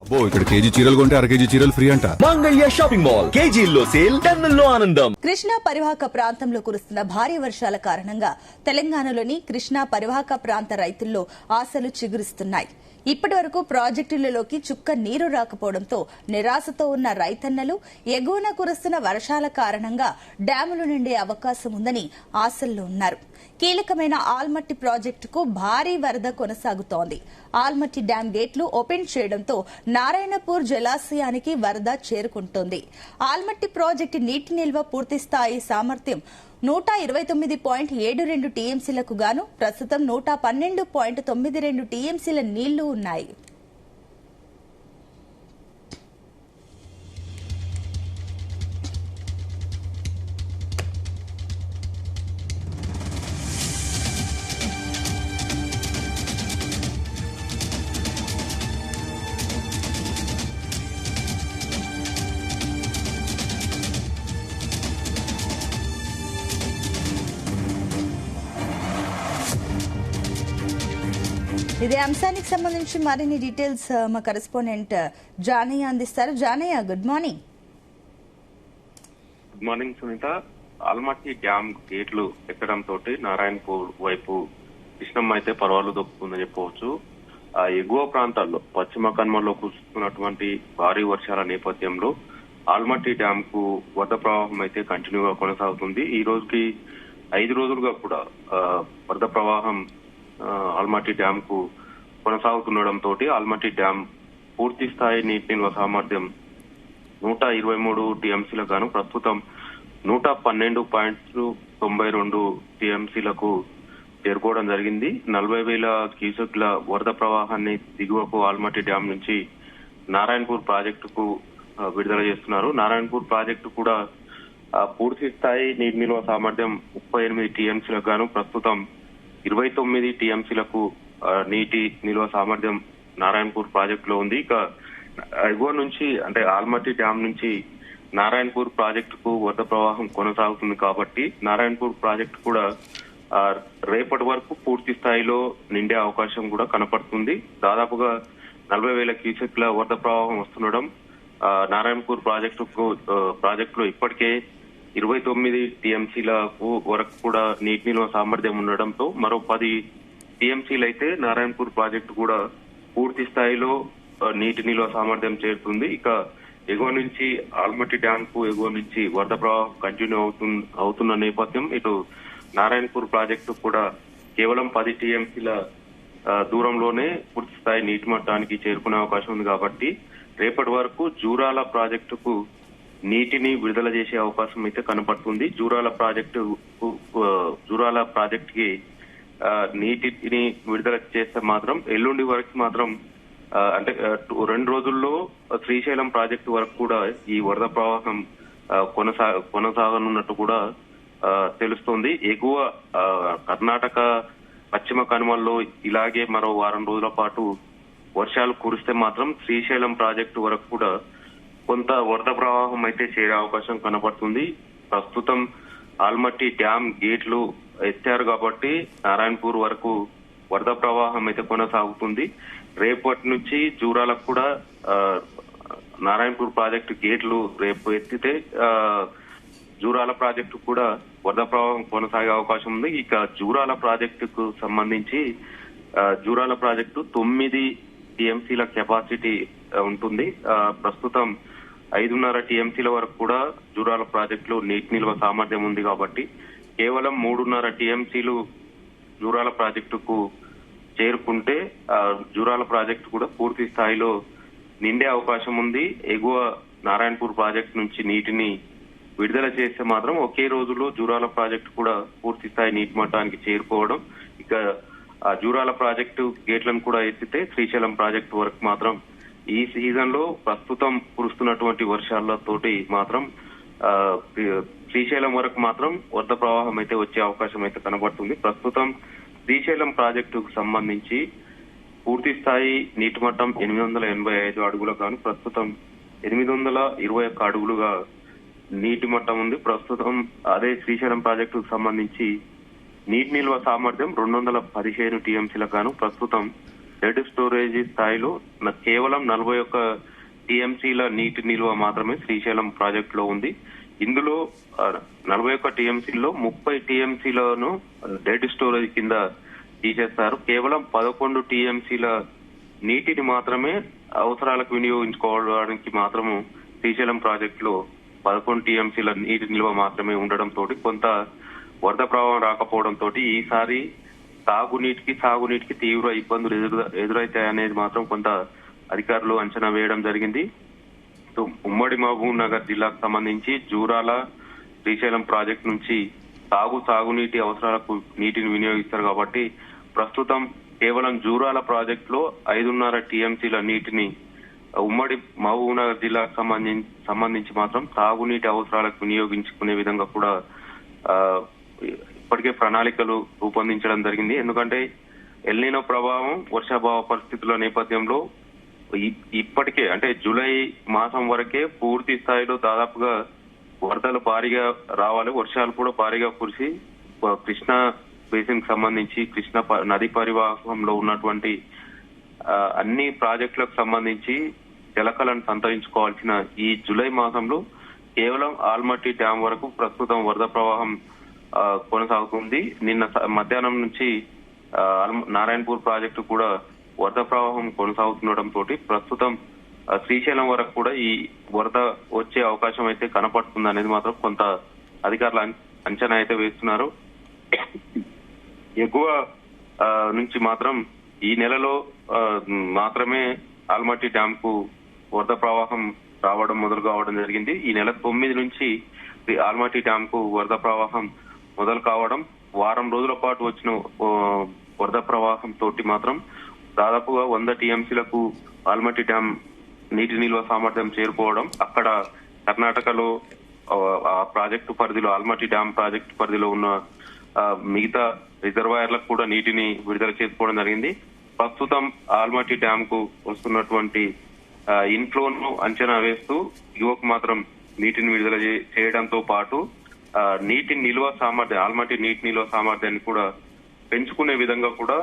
ఇక్కడ కేజీ చీరలు కొంటే అర కేజీ చీరలు ఫ్రీ అంట. మంగళ్య షాపింగ్ మాల్ కేజీల్లో సేల్, టన్నుల్లో ఆనందం. కృష్ణా పరివాహక ప్రాంతంలో కురుస్తున్న భారీ వర్షాల కారణంగా తెలంగాణలోని కృష్ణా పరివాహక ప్రాంత రైతుల్లో ఆశలు చిగురిస్తున్నాయి. ఇప్పటి వరకు ప్రాజెక్టులలోకి చుక్క నీరు రాకపోవడంతో నిరాశతో ఉన్న రైతన్నలు ఎగువన కురుస్తున్న వర్షాల కారణంగా డ్యాములు నిండే అవకాశం ఉందని ఆశల్లో ఉన్నారు. కీలకమైన ఆల్మట్టి ప్రాజెక్టుకు భారీ వరద కొనసాగుతోంది. ఆల్మట్టి డ్యాం గేట్లు ఓపెన్ చేయడంతో నారాయణపూర్ జలాశయానికి వరద చేరుకుంటోంది. ఆల్మట్టి ప్రాజెక్టు నీటి నిల్వ పూర్తిస్థాయి సామర్థ్యం 129.72 టీఎంసీలకు గాను ప్రస్తుతం 112.92 టీఎంసీల నీళ్లు ఉన్నాయి. ఇదే అంశానికి సంబంధించి మరిన్ని డీటెయిల్స్ మా కరెస్పాండెంట్ జానయ్య అందిస్తారు. Janaiah, good morning. Good morning Sunitha. Almatti dam గేట్లు ఎక్కడంతో నారాయణపూర్ వైపు కృష్ణమ్మ అయితే పర్వాలు దొక్కుతుందని చెప్పవచ్చు. ఆ ఎగువ ప్రాంతాల్లో పశ్చిమ కనుమలో కురుస్తున్నటువంటి భారీ వర్షాల నేపథ్యంలో ఆల్మట్టి డ్యామ్ కు వరద ప్రవాహం అయితే కంటిన్యూగా కొనసాగుతుంది. ఈ రోజుకి 5 రోజులుగా కూడా వరద ప్రవాహం ఆల్మట్టి డ్యామ్ కు కొనసాగుతుండటంతో ఆల్మట్టి డ్యామ్ పూర్తి స్థాయి నీటి నిల్వ సామర్థ్యం 123 టీఎంసీలకు గాను ప్రస్తుతం 112.92 టీఎంసీలకు చేరుకోవడం జరిగింది. 40,000 క్యూసెక్ల వరద ప్రవాహాన్ని దిగువకు ఆల్మట్టి డ్యామ్ నుంచి నారాయణపూర్ ప్రాజెక్టుకు విడుదల చేస్తున్నారు. నారాయణపూర్ ప్రాజెక్టు కూడా పూర్తి స్థాయి నీటి నిల్వ సామర్థ్యం 38 టీఎంసీలకు గాను ప్రస్తుతం 29 టీఎంసీలకు నీటి నిల్వ సామర్థ్యం నారాయణపూర్ ప్రాజెక్టులో ఉంది. ఇక ఎగువ నుంచి అంటే ఆల్మట్టి డ్యామ్ నుంచి నారాయణపూర్ ప్రాజెక్టుకు వరద ప్రవాహం కొనసాగుతుంది కాబట్టి నారాయణపూర్ ప్రాజెక్టు కూడా రేపటి వరకు పూర్తి స్థాయిలో నిండే అవకాశం కూడా కనపడుతుంది. దాదాపుగా 40,000 క్యూసెక్ల వరద ప్రవాహం వస్తుండడం నారాయణపూర్ ప్రాజెక్టులో ఇప్పటికే 29 టీఎంసీలకు వరకు కూడా నీటి నిల్వ సామర్థ్యం ఉండడంతో మరో 10 టీఎంసీలు అయితే నారాయణపూర్ ప్రాజెక్టు కూడా పూర్తి స్థాయిలో నీటి నిల్వ సామర్థ్యం చేరుతుంది. ఇక ఎగువ నుంచి ఆల్మట్టి డ్యామ్ కు ఎగువ నుంచి వరద ప్రవాహం కంటిన్యూ అవుతున్న నేపథ్యం ఇటు నారాయణపూర్ ప్రాజెక్టు కూడా కేవలం 10 టీఎంసీల దూరంలోనే పూర్తి స్థాయి నీటి మట్టానికి చేరుకునే అవకాశం ఉంది కాబట్టి రేపటి వరకు జూరాల ప్రాజెక్టుకు నీటిని విడుదల చేసే అవకాశం అయితే కనపడుతుంది. జూరాల ప్రాజెక్టుకి నీటిని విడుదల చేస్తే మాత్రం ఎల్లుండి వరకు మాత్రం అంటే 2 రోజుల్లో శ్రీశైలం ప్రాజెక్టు వరకు కూడా ఈ వరద ప్రవాహం కొనసాగనున్నట్టు కూడా తెలుస్తోంది. ఎగువ కర్ణాటక పశ్చిమ కనుమల్లో ఇలాగే మరో వారం రోజుల పాటు వర్షాలు కురిస్తే మాత్రం శ్రీశైలం ప్రాజెక్టు వరకు కూడా కొంత వరద ప్రవాహం అయితే చేరే అవకాశం కనపడుతుంది. ప్రస్తుతం ఆల్మట్టి డ్యామ్ గేట్లు ఎత్తారు కాబట్టి నారాయణపూర్ వరకు వరద ప్రవాహం అయితే కొనసాగుతుంది. రేపటి నుంచి జూరాలకు కూడా నారాయణపూర్ ప్రాజెక్టు గేట్లు రేపు ఎత్తితే జూరాల ప్రాజెక్టు కూడా వరద ప్రవాహం కొనసాగే అవకాశం ఉంది. ఇక జూరాల ప్రాజెక్టుకు సంబంధించి జూరాల ప్రాజెక్టు 9 టీఎంసీల కెపాసిటీ ఉంటుంది. ప్రస్తుతం 5.5 టీఎంసీల వరకు కూడా జూరాల ప్రాజెక్టులో నీటి నిల్వ సామర్థ్యం ఉంది కాబట్టి కేవలం 3.5 టీఎంసీలు జూరాల ప్రాజెక్టుకు చేరుకుంటే జూరాల ప్రాజెక్టు కూడా పూర్తి స్థాయిలో నిండే అవకాశం ఉంది. ఎగువ నారాయణపూర్ ప్రాజెక్టు నుంచి నీటిని విడుదల చేస్తే మాత్రం ఒకే రోజులో జూరాల ప్రాజెక్టు కూడా పూర్తి స్థాయి నీటి మట్టానికి చేరుకోవడం, ఇక ఆ జూరాల ప్రాజెక్టు గేట్లను కూడా ఎత్తితే శ్రీశైలం ప్రాజెక్టు వరకు మాత్రం ఈ సీజన్ లో ప్రస్తుతం కురుస్తున్నటువంటి వర్షాలతోటి మాత్రం శ్రీశైలం వరకు మాత్రం వరద ప్రవాహం అయితే వచ్చే అవకాశం అయితే కనబడుతుంది. ప్రస్తుతం శ్రీశైలం ప్రాజెక్టుకు సంబంధించి పూర్తి స్థాయి నీటి మట్టం 885 అడుగులకు గాను ప్రస్తుతం 821 అడుగులుగా నీటి మట్టం ఉంది. ప్రస్తుతం అదే శ్రీశైలం ప్రాజెక్టుకు సంబంధించి నీటి నిల్వ సామర్థ్యం 215 టీఎంసీలకు గాను ప్రస్తుతం డెడ్ స్టోరేజ్ స్థాయిలో కేవలం 41 టీఎంసీల నీటి నిల్వ మాత్రమే శ్రీశైలం ప్రాజెక్ట్ లో ఉంది. ఇందులో 41 టీఎంసీల్లో 30 టీఎంసీలను డెడ్ స్టోరేజ్ కింద తీసేస్తారు. కేవలం 11 టీఎంసీల నీటిని మాత్రమే అవసరాలకు వినియోగించుకోవడానికి మాత్రము శ్రీశైలం ప్రాజెక్ట్ లో 11 టీఎంసీల నీటి నిల్వ మాత్రమే ఉండడంతో కొంత వరద ప్రవాహం రాకపోవడంతో ఈసారి సాగునీటికి తీవ్ర ఇబ్బందులు ఎదురైతాయనేది మాత్రం కొంత అధికారులు అంచనా వేయడం జరిగింది. ఉమ్మడి మహబూబ్ నగర్ జిల్లాకు సంబంధించి జూరాల శ్రీశైలం ప్రాజెక్ట్ నుంచి సాగునీటి అవసరాలకు నీటిని వినియోగిస్తారు కాబట్టి ప్రస్తుతం కేవలం జూరాల ప్రాజెక్ట్ లో 5.5 టీఎంసీల నీటిని ఉమ్మడి మహబూబ్ నగర్ జిల్లాకు సంబంధించి మాత్రం తాగునీటి అవసరాలకు వినియోగించుకునే విధంగా కూడా ఇప్పటికే ప్రణాళికలు రూపొందించడం జరిగింది. ఎందుకంటే ఎల్నినో ప్రభావం, వర్షాభావ పరిస్థితుల నేపథ్యంలో ఇప్పటికే అంటే జూలై మాసం వరకే పూర్తి స్థాయిలో దాదాపుగా వరదలు భారీగా రావాలి, వర్షాలు కూడా భారీగా కురిసి కృష్ణా బేసిన్ కి సంబంధించి కృష్ణా నది పరివాహంలో ఉన్నటువంటి అన్ని ప్రాజెక్టులకు సంబంధించి జలకలను సంతరించుకోవాల్సిన ఈ జూలై మాసంలో కేవలం ఆల్మట్టి డ్యాం వరకు ప్రస్తుతం వరద ప్రవాహం కొనసాగుతుంది. నిన్న మధ్యాహ్నం నుంచి నారాయణపూర్ ప్రాజెక్టు కూడా వరద ప్రవాహం కొనసాగుతుండటంతో ప్రస్తుతం శ్రీశైలం వరకు కూడా ఈ వరద వచ్చే అవకాశం అయితే కనపడుతుంది అనేది మాత్రం కొంత అధికారులు అంచనా అయితే వేస్తున్నారు. ఎగువ నుంచి మాత్రం ఈ నెలలో మాత్రమే ఆల్మట్టి డ్యాం కు వరద ప్రవాహం రావడం మొదలు కావడం జరిగింది. ఈ నెల 9 నుంచి ఆల్మట్టి డ్యాం కు వరద ప్రవాహం మొదలు కావడం, వారం రోజుల పాటు వచ్చిన వరద ప్రవాహం తోటి మాత్రం దాదాపుగా 100 టీఎంసీలకు ఆల్మట్టి డ్యాం నీటి నిల్వ సామర్థ్యం చేరుకోవడం, అక్కడ కర్ణాటకలో ఆ ప్రాజెక్టు పరిధిలో ఆల్మట్టి డ్యాం ప్రాజెక్టు పరిధిలో ఉన్న మిగతా రిజర్వాయర్లకు కూడా నీటిని విడుదల చేసుకోవడం జరిగింది. ప్రస్తుతం ఆల్మట్టి డ్యాం కు వస్తున్నటువంటి ఇన్ఫ్లోను అంచనా వేస్తూ యువకు మాత్రం నీటిని విడుదల చేయడంతో పాటు నీటి నిల్వ సామర్థ్యం, ఆల్మట్టి నీటి నిల్వ సామర్థ్యాన్ని కూడా పెంచుకునే విధంగా కూడా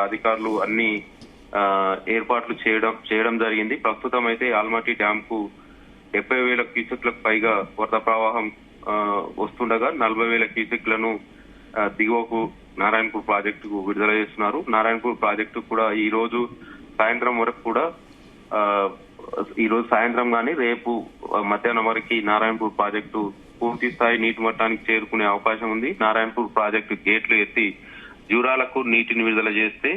అధికారులు అన్ని ఏర్పాట్లు చేయడం జరిగింది. ప్రస్తుతం అయితే ఆల్మట్టి డ్యాం కు 70,000 క్యూసెక్లకు పైగా వరద ప్రవాహం వస్తుండగా 40,000 క్యూసెక్లను దిగువకు నారాయణపూర్ ప్రాజెక్టుకు విడుదల చేస్తున్నారు. నారాయణపూర్ ప్రాజెక్టు కూడా ఈ రోజు సాయంత్రం వరకు కూడా ఈ రోజు సాయంత్రం గానీ రేపు మధ్యాహ్నం వరకు నారాయణపూర్ ప్రాజెక్టు పూర్తి స్థాయి నీటి మట్టానికి చేరుకునే అవకాశం ఉంది. నారాయణపూర్ ప్రాజెక్టు గేట్లు ఎత్తి జూరాలకు నీటిని విడుదల చేస్తే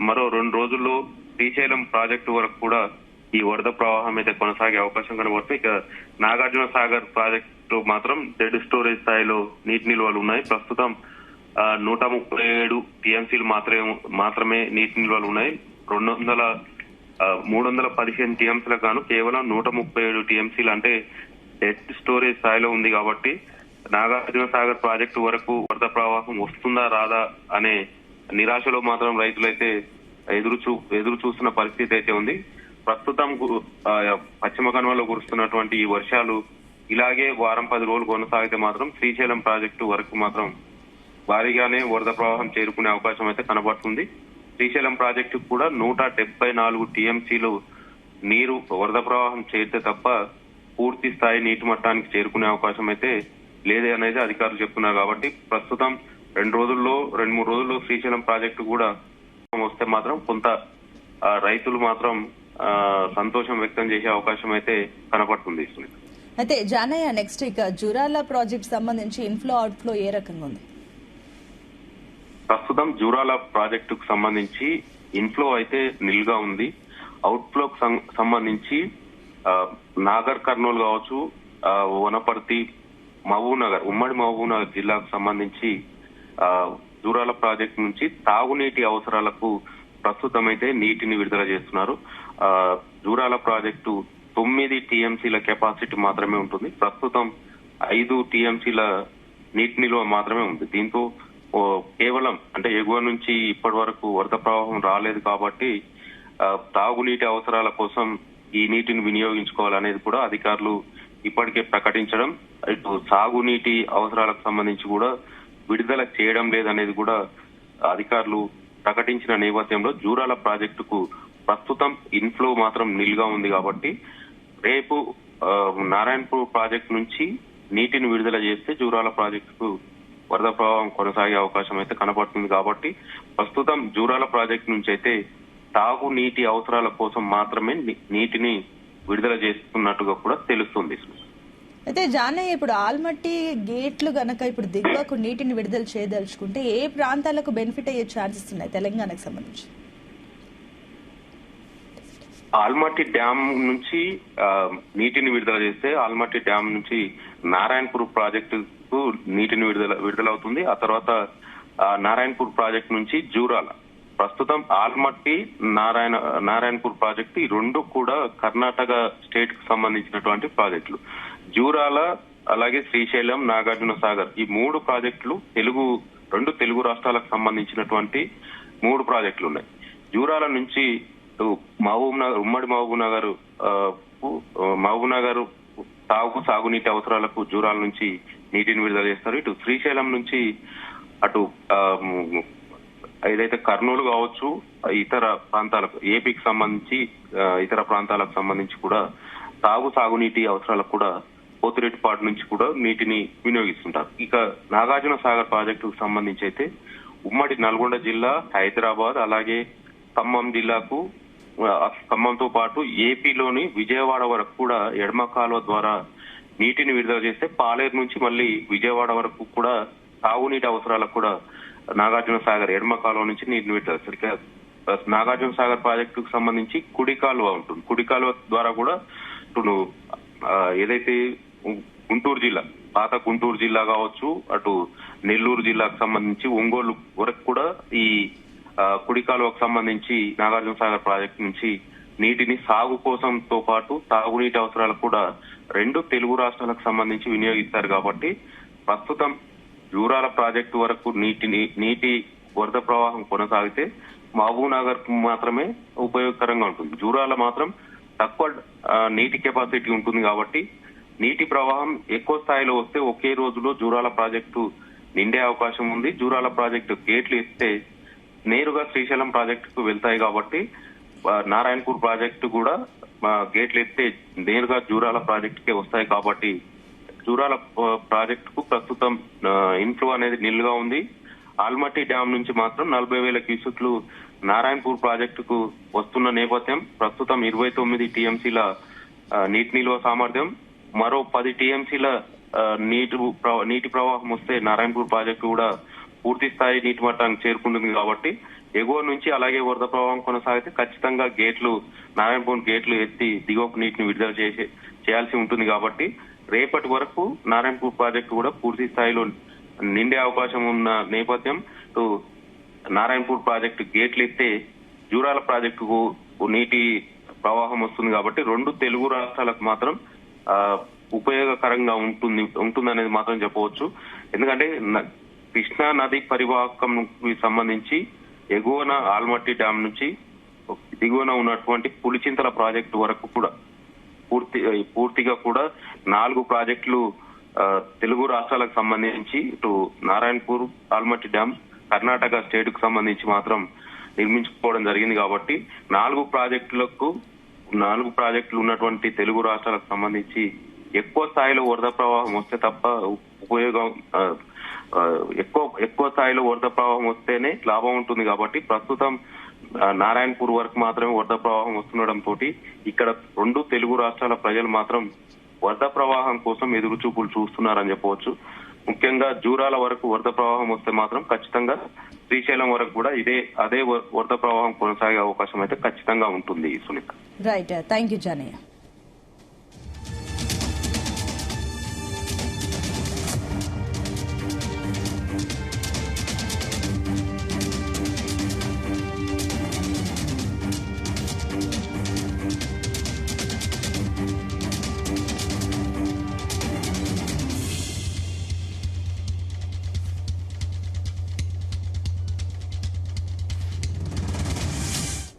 మరో 2 రోజుల్లో శ్రీశైలం ప్రాజెక్టు వరకు కూడా ఈ వరద ప్రవాహం అయితే కొనసాగే అవకాశం కనబడుతుంది. ఇక నాగార్జున సాగర్ ప్రాజెక్టు మాత్రం డెడ్ స్టోరేజ్ స్థాయిలో నీటి నిల్వలు ఉన్నాయి. ప్రస్తుతం 137 టీఎంసీలు మాత్రమే నీటి నిల్వలు ఉన్నాయి. 315 టీఎంసీలకు గాను కేవలం 137 టీఎంసీలు అంటే డెడ్ స్టోరేజ్ స్థాయిలో ఉంది. కాబట్టి నాగార్జున సాగర్ ప్రాజెక్టు వరకు వరద ప్రవాహం వస్తుందా రాదా అనే నిరాశలో మాత్రం రైతులైతే ఎదురు చూస్తున్న పరిస్థితి అయితే ఉంది. ప్రస్తుతం పశ్చిమ కనుమలో కురుస్తున్నటువంటి ఈ వర్షాలు ఇలాగే వారం 10 రోజులు కొనసాగితే మాత్రం శ్రీశైలం ప్రాజెక్టు వరకు మాత్రం భారీగానే వరద ప్రవాహం చేరుకునే అవకాశం అయితే కనబడుతుంది. శ్రీశైలం ప్రాజెక్టు కూడా 174 టీఎంసీలు నీరు వరద ప్రవాహం చేరితే తప్ప పూర్తి స్థాయి నీటి మట్టానికి చేరుకునే అవకాశం అయితే లేదే అనేది అధికారులు చెప్తున్నారు. కాబట్టి ప్రస్తుతం 2-3 రోజుల్లో శ్రీశైలం ప్రాజెక్టు కూడా వస్తే మాత్రం కొంత రైతులు మాత్రం సంతోషం వ్యక్తం చేసే అవకాశం అయితే కనపడుతుంది. అయితే జానయ్య, నెక్స్ట్ ఇక జూరాల ప్రాజెక్ట్ సంబంధించి ఇన్ఫ్లో అవుట్ఫ్లో ఏ రకంగా ఉంది? ప్రస్తుతం జూరాల ప్రాజెక్టుకు సంబంధించి ఇన్ఫ్లో అయితే నిల్గా ఉంది. అవుట్ఫ్లోకి సంబంధించి నాగర్ కర్నూలు కావచ్చు, వనపర్తి, మహబూబ్ నగర్, ఉమ్మడి మహబూబ్ నగర్ జిల్లాకు సంబంధించి జూరాల ప్రాజెక్టు నుంచి తాగునీటి అవసరాలకు ప్రస్తుతం అయితే నీటిని విడుదల చేస్తున్నారు. జూరాల ప్రాజెక్టు 9 టీఎంసీల కెపాసిటీ మాత్రమే ఉంటుంది. ప్రస్తుతం 5 టీఎంసీల నీటి నిల్వ మాత్రమే ఉంది. దీంతో కేవలం అంటే ఎగువ నుంచి ఇప్పటి వరకు వరద ప్రవాహం రాలేదు కాబట్టి తాగునీటి అవసరాల కోసం ఈ నీటిని వినియోగించుకోవాలనేది కూడా అధికారులు ఇప్పటికే ప్రకటించడం, ఇటు సాగునీటి అవసరాలకు సంబంధించి కూడా విడుదల చేయడం లేదనేది కూడా అధికారులు ప్రకటించిన నేపథ్యంలో జూరాల ప్రాజెక్టుకు ప్రస్తుతం ఇన్ఫ్లో మాత్రం నిల్గా ఉంది కాబట్టి రేపు నారాయణపూర్ ప్రాజెక్టు నుంచి నీటిని విడుదల చేస్తే జూరాల ప్రాజెక్టుకు వరద ప్రవాహం కొనసాగే అవకాశం అయితే కనబడుతుంది కాబట్టి ప్రస్తుతం జూరాల ప్రాజెక్టు నుంచి అయితే తాగు నీటి అవసరాల కోసం మాత్రమే నీటిని విడుదల చేస్తున్నట్టుగా కూడా తెలుస్తుంది. అయితే జానయ్య, ఇప్పుడు ఆల్మట్టి గేట్లు గనక ఇప్పుడు దిగువకు నీటిని విడుదల చేయదలుచుకుంటే ఏ ప్రాంతాలకు బెనిఫిట్ అయ్యే ఛాన్సెస్ ఉన్నాయి తెలంగాణకు సంబంధించి? ఆల్మట్టి డ్యామ్ నుంచి నీటిని విడుదల చేస్తే ఆల్మట్టి డ్యామ్ నుంచి నారాయణపూర్ ప్రాజెక్టుకు నీటిని విడుదలవుతుంది. ఆ తర్వాత నారాయణపూర్ ప్రాజెక్టు నుంచి జూరాల. ప్రస్తుతం ఆల్మట్టి నారాయణపూర్ ప్రాజెక్టు ఈ రెండు కూడా కర్ణాటక స్టేట్ కు సంబంధించినటువంటి ప్రాజెక్టులు. జూరాల అలాగే శ్రీశైలం, నాగార్జున సాగర్ ఈ మూడు ప్రాజెక్టులు రెండు తెలుగు రాష్ట్రాలకు సంబంధించినటువంటి మూడు ప్రాజెక్టులు ఉన్నాయి. జూరాల నుంచి ఉమ్మడి మహబూబ్ నగర్ సాగునీటి అవసరాలకు జూరాల నుంచి నీటిని విడుదల చేస్తారు. ఇటు శ్రీశైలం నుంచి అటు ఏదైతే కర్నూలు కావచ్చు, ఇతర ప్రాంతాలకు ఏపీకి సంబంధించి ఇతర ప్రాంతాలకు సంబంధించి కూడా సాగునీటి అవసరాలకు కూడా పోతిరెడ్డిపాడు నుంచి కూడా నీటిని వినియోగిస్తుంటారు. ఇక నాగార్జున సాగర్ ప్రాజెక్టుకు సంబంధించి అయితే ఉమ్మడి నల్గొండ జిల్లా, హైదరాబాద్ అలాగే ఖమ్మంతో పాటు ఏపీలోని విజయవాడ వరకు కూడా ఎడమ కాలువ ద్వారా నీటిని విడుదల చేస్తే పాలేరు నుంచి మళ్ళీ విజయవాడ వరకు కూడా తాగునీటి అవసరాలకు కూడా నాగార్జున సాగర్ ఎడమ కాలువ నుంచి నీటిని విడుదల చేస్తారు. నాగార్జున సాగర్ ప్రాజెక్టుకు సంబంధించి కుడి కాలువ ఉంటుంది. కుడి కాలువ ద్వారా కూడా ఇప్పుడు ఏదైతే గుంటూరు జిల్లా, పాత గుంటూరు జిల్లా కావచ్చు, అటు నెల్లూరు జిల్లాకు సంబంధించి ఒంగోలు వరకు కూడా ఈ కుడి కాలువకు సంబంధించి నాగార్జున సాగర్ ప్రాజెక్టు నుంచి నీటిని సాగు కోసంతో పాటు తాగునీటి అవసరాలకు కూడా రెండు తెలుగు రాష్ట్రాలకు సంబంధించి వినియోగిస్తారు. కాబట్టి ప్రస్తుతం జూరాల ప్రాజెక్టు వరకు నీటి వరద ప్రవాహం కొనసాగితే మహబూబ్ నగర్ కు మాత్రమే ఉపయోగకరంగా ఉంటుంది. జూరాల మాత్రం తక్కువ నీటి కెపాసిటీ ఉంటుంది కాబట్టి నీటి ప్రవాహం ఎక్కువ స్థాయిలో వస్తే ఒకే రోజులో జూరాల ప్రాజెక్టు నిండే అవకాశం ఉంది. జూరాల ప్రాజెక్టు గేట్లు ఎత్తే నేరుగా శ్రీశైలం ప్రాజెక్టుకు వెళ్తాయి కాబట్టి నారాయణపూర్ ప్రాజెక్టు కూడా గేట్లు ఎత్తే నేరుగా జూరాల ప్రాజెక్టుకే వస్తాయి కాబట్టి జూరాల ప్రాజెక్టుకు ప్రస్తుతం ఇన్ఫ్లో అనేది నిల్లుగా ఉంది. ఆల్మట్టి డ్యామ్ నుంచి మాత్రం 40,000 క్యూసెక్లు నారాయణపూర్ ప్రాజెక్టుకు వస్తున్న నేపథ్యం ప్రస్తుతం 29 టీఎంసీల నీటి నిల్వ సామర్థ్యం, మరో 10 టీఎంసీల నీటి ప్రవాహం వస్తే నారాయణపూర్ ప్రాజెక్టు కూడా పూర్తి స్థాయి నీటి మట్టానికి చేరుకుంటుంది. కాబట్టి ఎగువ నుంచి అలాగే వరద ప్రవాహం కొనసాగితే ఖచ్చితంగా నారాయణపూర్ గేట్లు ఎత్తి దిగువకు నీటిని విడుదల చేయాల్సి ఉంటుంది. కాబట్టి రేపటి వరకు నారాయణపూర్ ప్రాజెక్టు కూడా పూర్తి స్థాయిలో నిండే అవకాశం ఉన్న నేపథ్యం నారాయణపూర్ ప్రాజెక్టు గేట్లు ఎత్తే జూరాల ప్రాజెక్టుకు నీటి ప్రవాహం వస్తుంది. కాబట్టి రెండు తెలుగు రాష్ట్రాలకు మాత్రం ఉపయోగకరంగా ఉంటుందనేది మాత్రం చెప్పవచ్చు. ఎందుకంటే కృష్ణా నది పరివాహకం సంబంధించి ఎగువన ఆల్మట్టి డ్యామ్ నుంచి దిగువన ఉన్నటువంటి పులిచింతల ప్రాజెక్టు వరకు కూడా పూర్తిగా కూడా 4 ప్రాజెక్టులు తెలుగు రాష్ట్రాలకు సంబంధించి ఇటు నారాయణపూర్, ఆల్మట్టి డ్యామ్ కర్ణాటక స్టేట్ కు సంబంధించి మాత్రం నిర్మించుకోవడం జరిగింది. కాబట్టి 4 ప్రాజెక్టులు ఉన్నటువంటి తెలుగు రాష్ట్రాలకు సంబంధించి ఎక్కువ స్థాయిలో వరద ప్రవాహం వస్తే తప్ప ఎక్కువ స్థాయిలో వరద ప్రవాహం వస్తేనే లాభం ఉంటుంది. కాబట్టి ప్రస్తుతం నారాయణపూర్ వరకు మాత్రమే వరద ప్రవాహం వస్తుండటంతో ఇక్కడ రెండు తెలుగు రాష్ట్రాల ప్రజలు మాత్రం వరద ప్రవాహం కోసం ఎదురు చూపులు చూస్తున్నారని చెప్పవచ్చు. ముఖ్యంగా జూరాల వరకు వరద ప్రవాహం వస్తే మాత్రం ఖచ్చితంగా శ్రీశైలం వరకు కూడా అదే వరద ప్రవాహం కొనసాగే అవకాశం అయితే ఖచ్చితంగా ఉంటుంది. Sunitha, right, thank you Janaiah.